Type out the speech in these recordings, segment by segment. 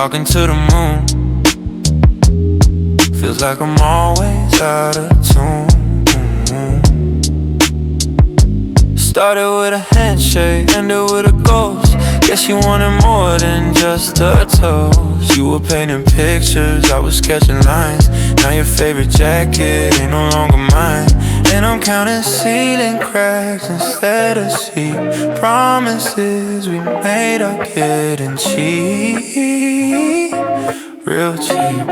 talking to the moon. Feels like I'm always out of tune. Started with a handshake, ended with a ghost. Guess you wanted more than just a toast. You were painting pictures, I was sketching lines. Now your favorite jacket ain't no longer mine. And I'm counting ceiling cracks instead of sheep. Promises we made are getting cheap, real cheap.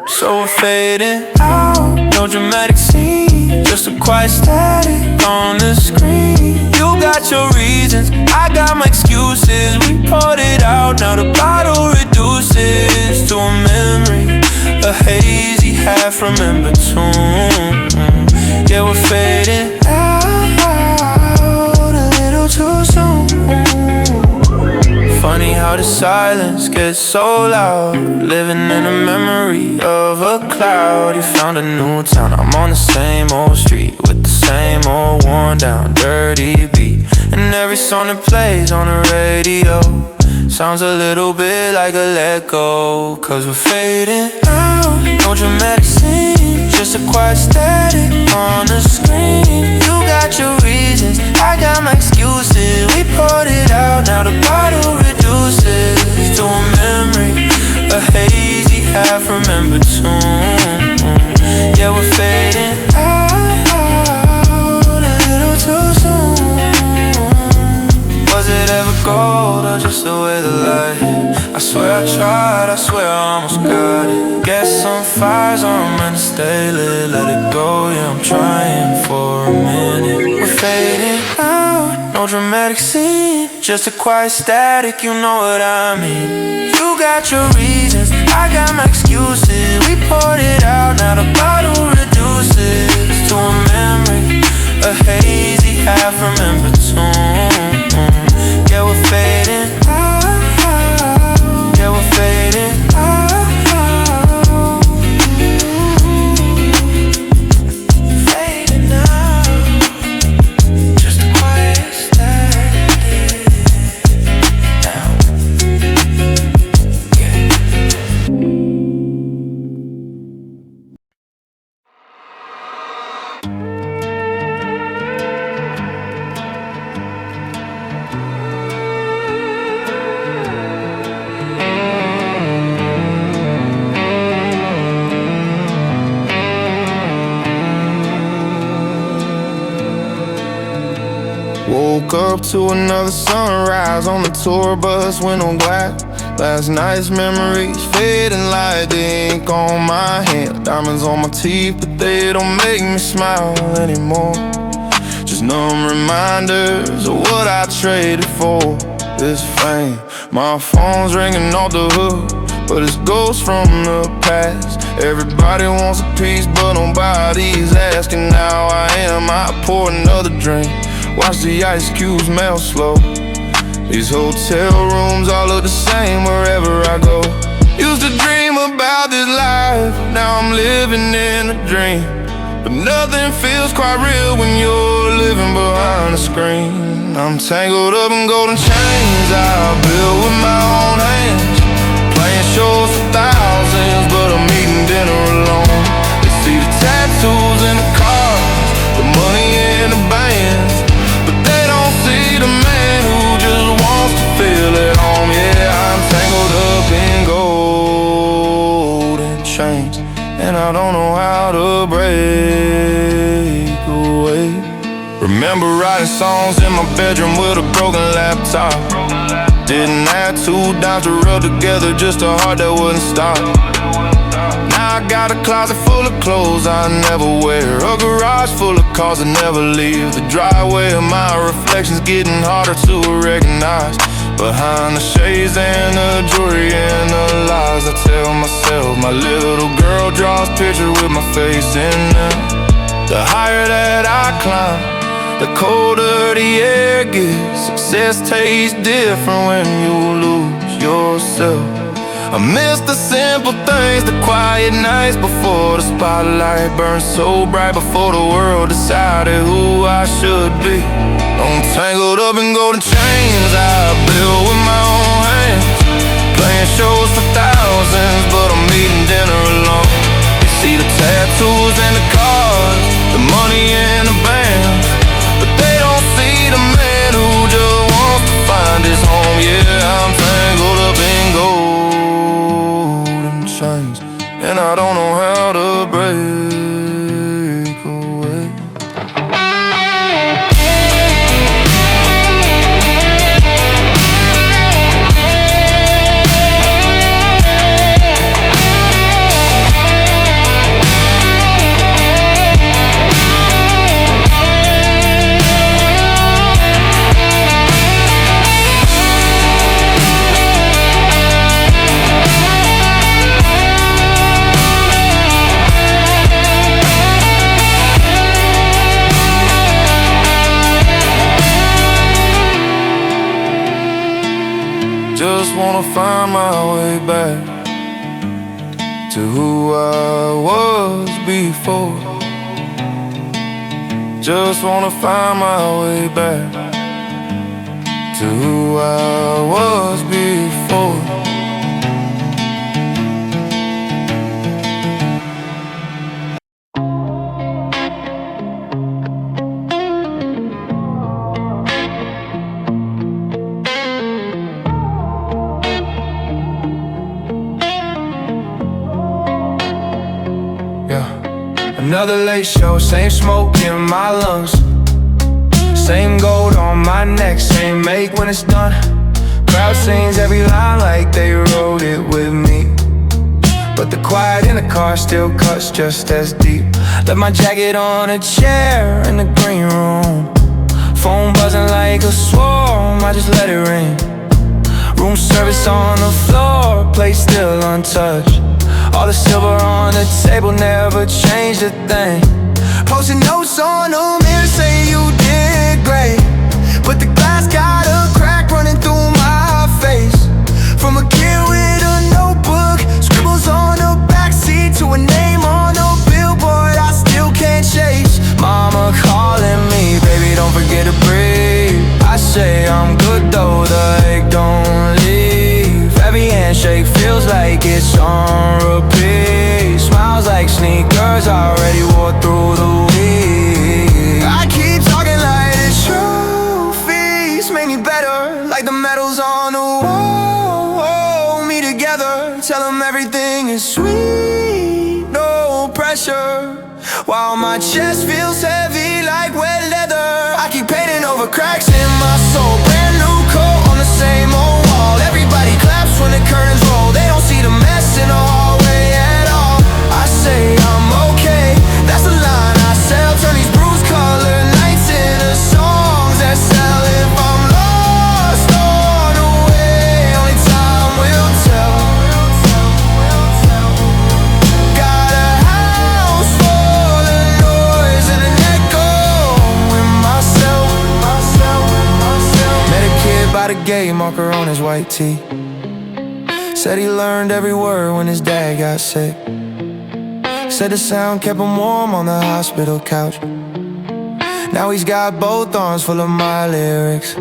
So we're fading out, no dramatic scene, just a quiet static on the screen. You got your reasons, I got my excuses. We poured it out, now the bottle reduces to a memory, a hazy half-remembered tune. Yeah, we're fading out a little too soon. Funny how the silence gets so loud. Living in a memory of a cloud. You found a new town, I'm on the same old street with the same old worn down dirty beat. And every song that plays on the radio sounds a little bit like a let go. Cause we're fading out, no dramatic scene, just a quiet static on the screen. You got your reasons, I got my excuses. We poured it out, now the bottle reduces to a memory, a hazy half-remembered tune. Yeah, we're fading out a little too soon. Was it ever gold or just the way the light hit? I swear I tried, I swear I almost got it. Guess some fires aren't meant to stay lit. Let it go, yeah, I'm trying for a minute. We're fading out, no dramatic scene, just a quiet static, you know what I mean. You got your reasons, I got my excuses. We poured it out, now the bottle reduces to a memory, a hazy half-remembered tune. Yeah, we're fading out, yeah, we're fading out, fading out, just a quiet static now. Woke up to another sunrise on the tour bus, window glass. Last night's memories fading like the ink on my hand. Diamonds on my teeth, but they don't make me smile anymore. Just numb reminders of what I traded for this fame. My phone's ringing off the hook, but it's ghosts from the past. Everybody wants a piece, but nobody's asking how I am. I pour another drink, watch the ice cubes melt slow. These hotel rooms all look the same wherever I go. Used to dream about this life, now I'm living in a dream. But nothing feels quite real when you're living behind a screen. I'm tangled up in golden chains I built with my own hands. Playing shows for thousands, but I'm eating dinner alone. They see the tattoos in the cars, the money in the bands, but they don't see the man who just wants to feel at home. Yeah, I'm tangled up in golden chains, and I don't know how to break away. Remember writing songs in my bedroom with a broken laptop. Didn't have two dimes to rub together, just a heart that wouldn't stop. Now I got a closet full of clothes I never wear, a garage full of cars that never leave. The driveway of my reflection's getting harder to recognize. Behind the shades and the jewelry and the lies I tell myself, my little girl draws pictures with my face in them. The higher that I climb, the colder the air gets. Success tastes different when you lose yourself. I miss the simple things, the quiet nights before the spotlight burns so bright, before the world decided who I should be. I'm tangled up in golden chains I built with my own hands, playing shows I don't know how to break away. Just wanna find my way back to who I was before. Just wanna find my way back to who I was before. Another late show, same smoke in my lungs, same gold on my neck, same make when it's done. Crowd sings every line like they wrote it with me, but the quiet in the car still cuts just as deep. Left my jacket on a chair in the green room, phone buzzing like a swarm, I just let it ring. Room service on the floor, plate still untouched. All the silver on the table never changed a thing. Post-it notes on the mirror say you did great, but the glass got a crack running through my face. From a kid with a notebook, scribbles on the backseat to a name on a billboard I still can't chase. Mama calling me, baby don't forget to breathe. I say I'm good though, the ache don't leave. Every handshake feels like it's on repeat. Smiles like sneakers already wore through the week. I keep talking like the trophies make me better, like the medals on the wall hold me together. Tell them everything is sweet, no pressure, while my chest feels heavy like wet leather. I keep painting over cracks in my soul, brand new coat on the same old wall. Everybody claps when the curtains roll, they don't see the mess in the hallway at all. I say I'm okay, that's the line I sell. Turn these bruised colored nights into songs that sell. If I'm lost on the way, only time will tell. Got a house full of noise and an echo in myself. Met a kid by the gate, marker on his white tee. Said he learned every word when his dad got sick. Said the sound kept him warm on the hospital couch. Now he's got both arms full of my lyrics.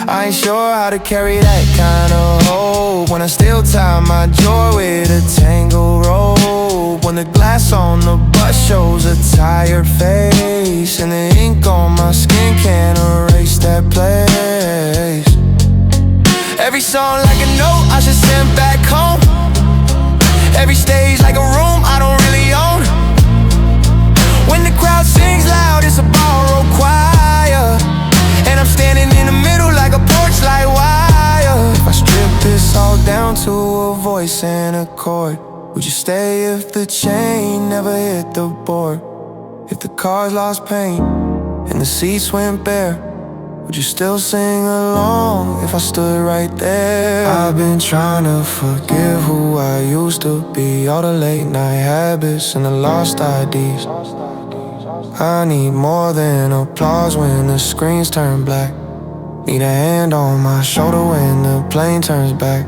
I ain't sure how to carry that kind of hope when I still tie my joy with a tangled rope. When the glass on the bus shows a tired face, and the ink on my skin can't erase that place. Every song like a note I should send back home. Every stage like a room I don't really own. When the crowd sings loud, it's a borrowed choir, and I'm standing in the middle like a porch light wire. If I strip this all down to a voice and a chord, would you stay if the chain never hit the board? If the cars lost paint and the seats went bare, would you still sing along if I stood right there? I've been trying to forgive who I used to be, all the late night habits and the lost IDs. I need more than applause when the screens turn black. Need a hand on my shoulder when the plane turns back.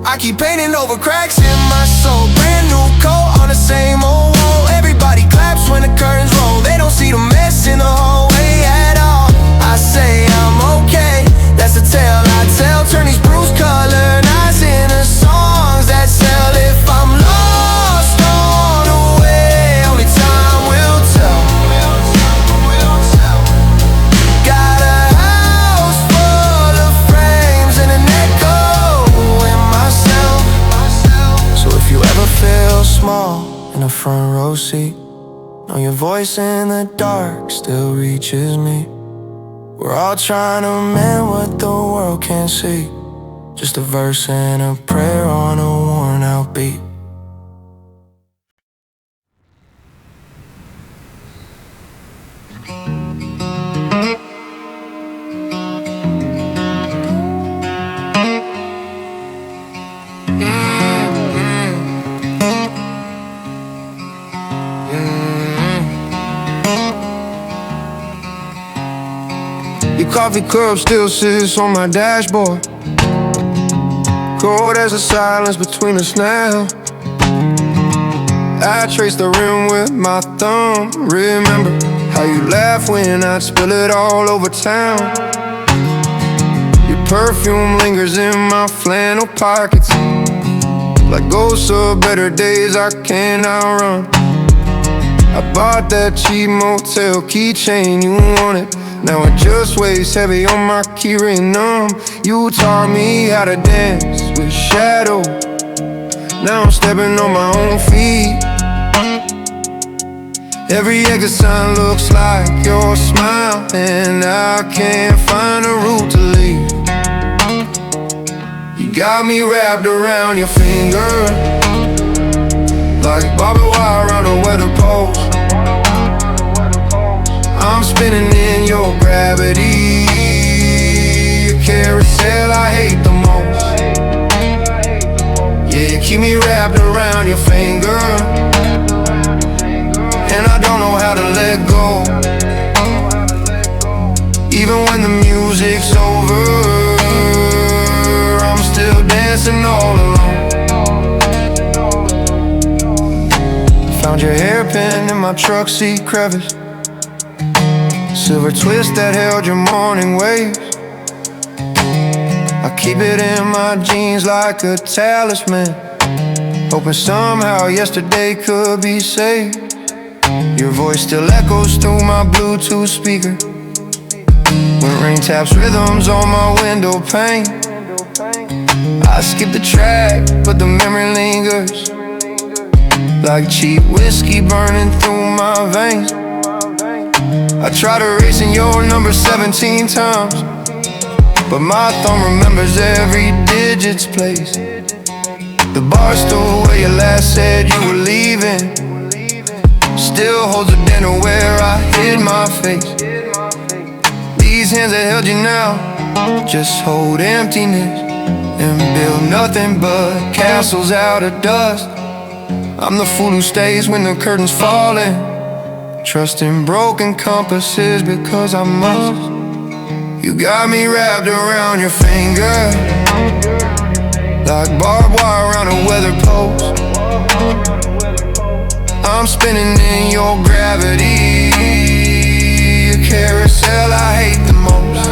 I keep painting over cracks in my soul, brand new coat on the same old wall. Everybody claps when the curtains roll, they don't see the mess in the hallway at all. I say I'm okay, that's the tale I tell. Turn these bruised colored eyes into songs that sell. If I'm lost on the way, only time will tell. Got a house full of frames and an echo in myself. So if you ever feel small, in a front row seat. Know your voice in the dark still reaches me. We're all trying to mend what the world can't see. Just a verse and a prayer on a worn out beat. Your coffee cup still sits on my dashboard. Cold as the silence between us now. I trace the rim with my thumb. Remember how you laugh when I'd spill it all over town. Your perfume lingers in my flannel pockets, like ghosts of better days I can't outrun. I bought that cheap motel keychain you wanted. Now it just weighs heavy on my keyring numb. You taught me how to dance with shadow. Now I'm stepping on my own feet. Every exit sign looks like your smile, and I can't find a route to leave. You got me wrapped around your finger, like barbed wire around a weather post. I'm spinning in your gravity, a carousel I hate the most. Yeah, you keep me wrapped around your finger, and I don't know how to let go. Even when the music's over, I'm still dancing all alone. Found your hairpin in my truck seat crevice, silver twist that held your morning waves. I keep it in my jeans like a talisman, hoping somehow yesterday could be saved. Your voice still echoes through my Bluetooth speaker when rain taps rhythms on my window pane. I skip the track, but the memory lingers, like cheap whiskey burning through my veins. I tried erasing your number 17 times, but my thumb remembers every digit's place. The bar stool where you last said you were leaving still holds a dent where I hid my face. These hands that held you now just hold emptiness and build nothing but castles out of dust. I'm the fool who stays when the curtain's falling, trusting broken compasses because I must. You got me wrapped around your finger, like barbed wire around a weather post. I'm spinning in your gravity, a carousel I hate the most.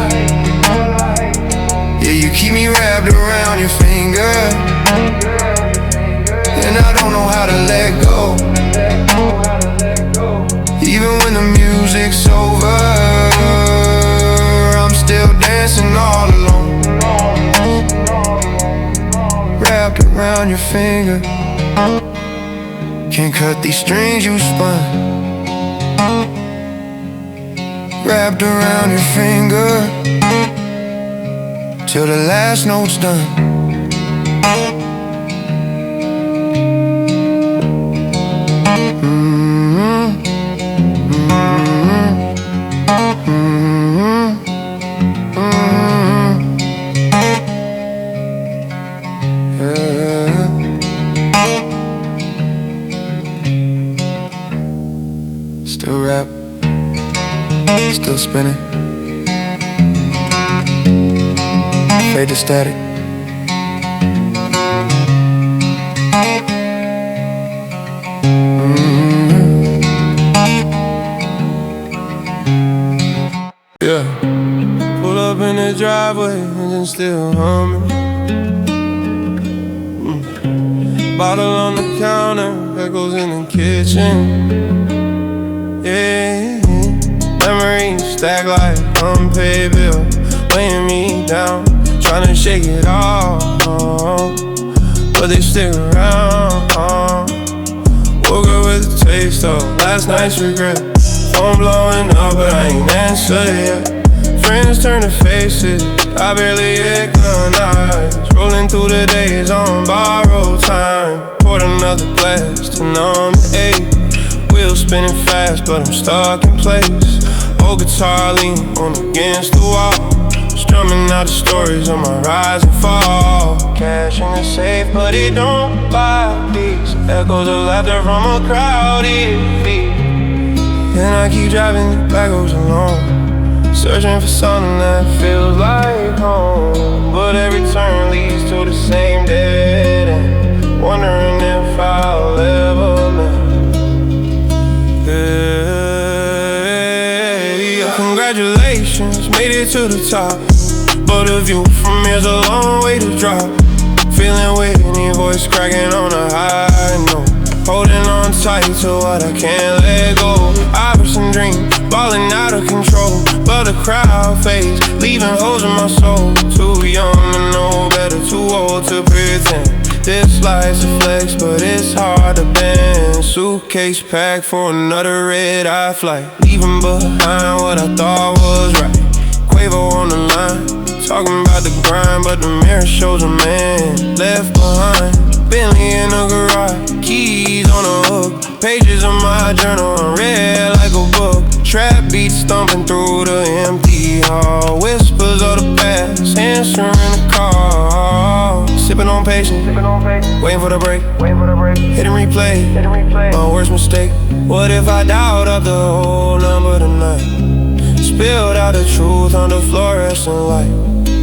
Yeah, you keep me wrapped around your finger, and I don't know how to let go. Even when the music's over, I'm still dancing all alone, wrapped around your finger. Can't cut these strings you spun, wrapped around your finger till the last note's done. Still rap, still spinning, fade to static. Yeah, pull up in the driveway, engine still humming. Bottle on the counter, echoes in the kitchen. Yeah, memories stack like unpaid bill, weighing me down, trying to shake it off, but they stick around. Woke up with a taste of last night's regret. Phone blowing up, but I ain't answered yet. Friends turn to faces, I barely recognize. Rolling through the days on borrowed time. Poured another glass to numb the ache. Wheels spinning fast, but I'm stuck in place. Old guitar leaning on against the wall. Strumming out the stories of my rise and fall. Cash in the safe, but it don't buy peace. Echoes of laughter from a crowded beat. And I keep driving the back roads alone, searching for something that feels like home. But every turn leads to the same dead end, wondering if I'll ever mend. Yeah, congratulations, made it to the top. But the view from here's a long way to drop. Feeling Whitney, voice cracking on a high note. Holding on tight to what I can't let go. Iris and dream, balling out of control. But the crowd fades, leaving holes in my soul. Too young to know better, too old to pretend. This life's a flex, but it's hard to bend. Suitcase packed for another red-eye flight. Leaving behind what I thought was right. Quavo on the line, talking about the grind, but the mirror shows a man left behind. Bentley in the garage, keys on the hook. Pages of my journal unread like a book. Trap beats stomping through the empty hall. Whispers of the past, answering the call. Sipping on patience, waiting for the break. Hit and replay, my worst mistake. What if I dialed up the whole number tonight? Spilled out the truth under fluorescent light.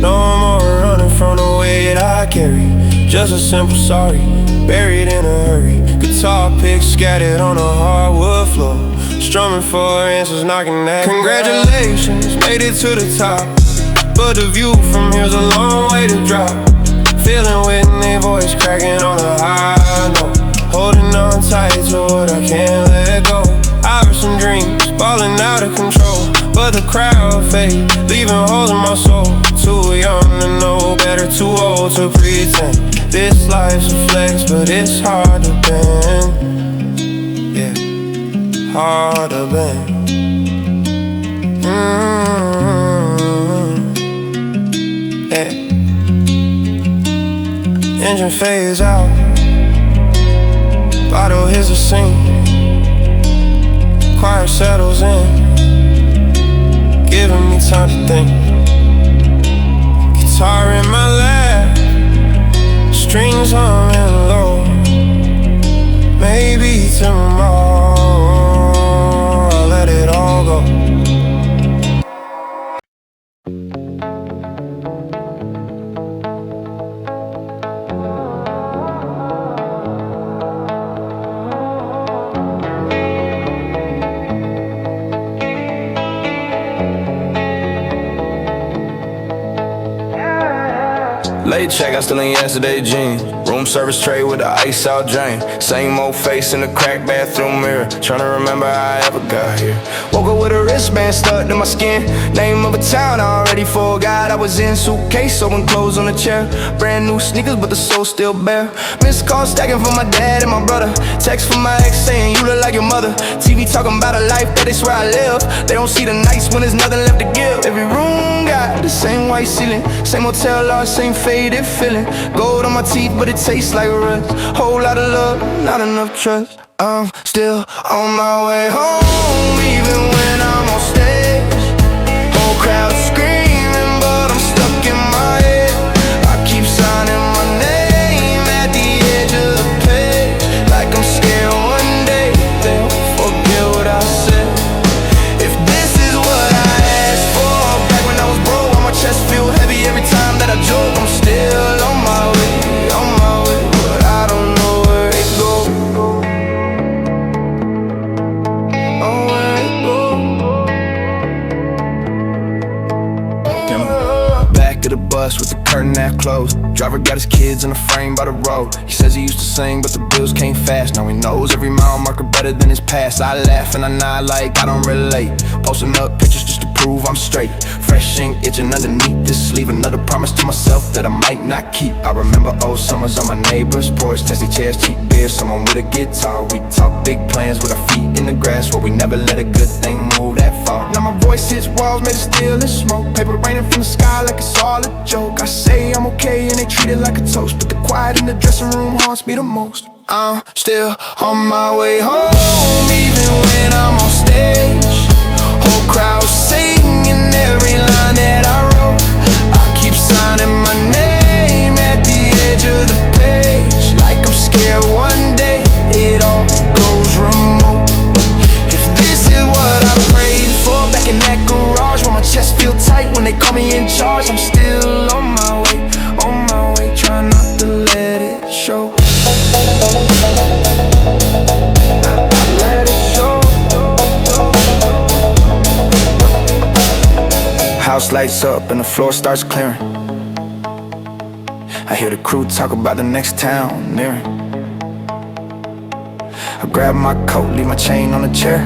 No more running from the weight I carry. Just a simple sorry, buried in a hurry. Guitar picks scattered on the hardwood floor. Strumming for answers, knocking at. Congratulations, made it to the top. But the view from here's a long way to drop. Feeling Whitney, voice cracking on a high note. Holding on tight to what I can't let go. Iris and dreams, falling out of control. But the crowd fades, leaving holes in my soul. Too young to know better, too old to pretend. This life's a flex, but it's hard to bend. Yeah, hard to bend. Yeah. Engine fades out, bottle hits the scene. Choir settles in, giving me time to think. Guitar in my lap, strings humming low. Maybe tomorrow I'll let it all go. Late check, I still in yesterday's jeans. Room service tray with the ice out drain. Same old face in the cracked bathroom mirror. Tryna remember how I ever got here. Woke up with a wristband stuck to my skin. Name of a town I already forgot. I was in suitcase, open clothes on the chair. Brand new sneakers, but the soul still bare. Missed call stacking for my dad and my brother. Text from my ex saying you look like your mother. TV talking about a life that they swear I live. They don't see the nights when there's nothing left to give. Every room got the same white ceiling, same hotel lounge, same faded feeling. Gold on my teeth, but it tastes like rust. Whole lot of love, not enough trust. I'm still on my way home, even when I'm on stage. Whole crowd screaming, but I'm stuck in my head. I keep signing my name at the edge of the page, like I'm scared one day they'll forget what I said. If this is what I asked for, back when I was broke, my chest feel heavy every time that I joke. I'm still on my way, but I don't know where it goes. Back of the bus with the curtain half closed. Driver got his kids in a frame by the road. He says he used to sing, but the bills came fast. Now he knows every mile marker better than his past. I laugh and I nod like I don't relate. Posting up pictures just to prove I'm straight. fresh ink itching underneath this sleeve. Another promise to myself that I might not keep. I remember old summers on my neighbor's porch, testy chairs, cheap beer, someone with a guitar. We talk big plans with our feet in the grass, where we never let a good thing move that far. Now my voice hits walls made of steel and smoke, paper raining from the sky like it's all a joke. I say I'm okay and they treat it like a toast, but the quiet in the dressing room haunts me the most. I'm still on my way home, even when I'm on stage. Whole crowd singing every line that I wrote. I keep signing my name at the edge of the page, like I'm scared one day it all goes remote. If this is what I prayed for back in that garage, where my chest feel tight when they call me in charge, I'm still on my way, trying not to let it show. House lights up and the floor starts clearing. I hear the crew talk about the next town nearing. I grab my coat, leave my chain on the chair.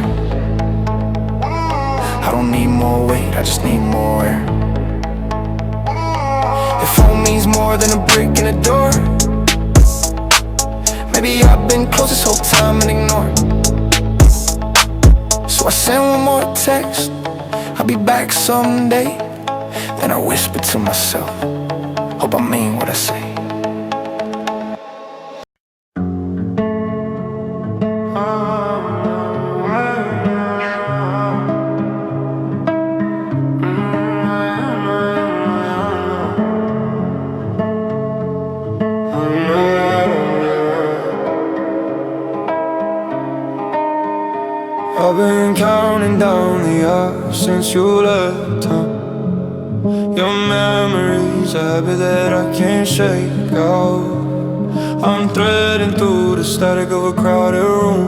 I don't need more weight, I just need more air. If home means more than a brick in the door, maybe I've been close this whole time and ignored. So I send one more text, I'll be back someday. Then I whisper to myself, hope I mean what I say. I've been counting down the hours since you left town. Your memory's a habit that I can't shake out. I'm threading through the static of a crowded room,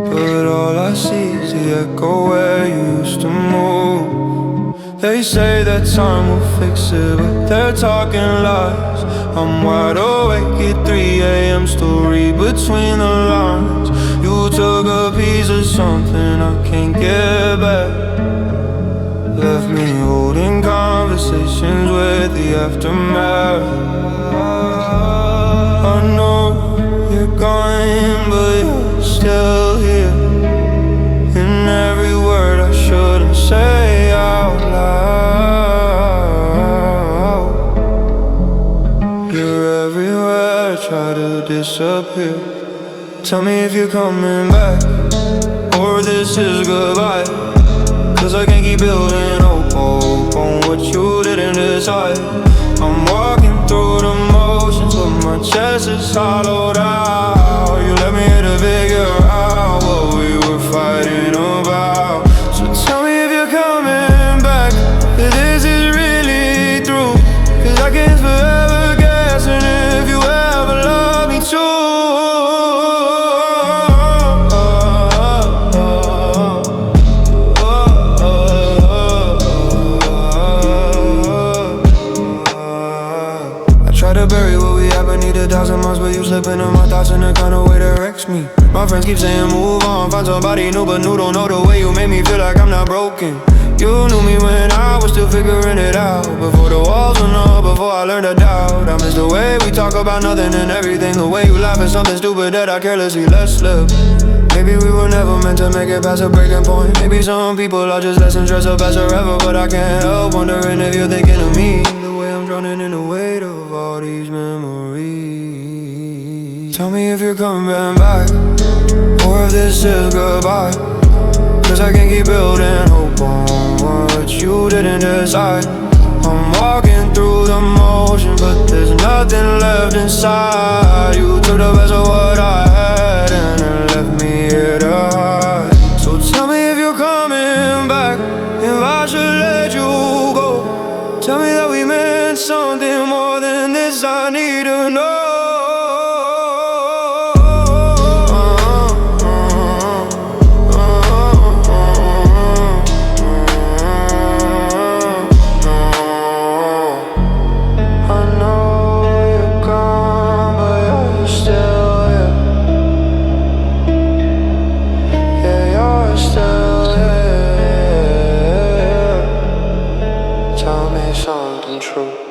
but all I see is the echo where you used to move. They say that time will fix it, but they're talking lies. I'm wide awake at 3 a.m. still read between the lines. You took a piece of something I can't get back, left me holding conversations with the aftermath. I know you're gone, but you're still here, in every word I shouldn't say out loud. You're everywhere, try to disappear. Tell me if you're coming back, or this is goodbye. Cause I can't keep building hope on what you didn't decide. I'm walking through the motions, but my chest is hollowed out. You left me here to figure out what we were fighting about. So tell me if you're coming back, if this is really through. Cause I can't forever guessing if you ever love me too. But you slip into my thoughts in a kind of way that wrecks me. My friends keep saying move on, find somebody new, but new don't know the way you make me feel like I'm not broken. You knew me when I was still figuring it out, before the walls went up, before I learned to doubt. I miss the way we talk about nothing and everything, the way you laugh at something stupid that I carelessly let slip. Maybe we were never meant to make it past a breaking point. Maybe some people are just lessons dressed up as forever, but I can't help wondering if you're thinking of me, the way I'm drowning in the weight of all these memories. Tell me if you're coming back, or if this is goodbye. Cause I can't keep building hope on what you didn't decide. I'm walking through the motion, but there's nothing left inside. You took the best of what I had and then left me here to hide. So tell me if you're coming back, if I should let you go. Tell me that we meant something more than this, I need to know. I know you're gone, but you're still true.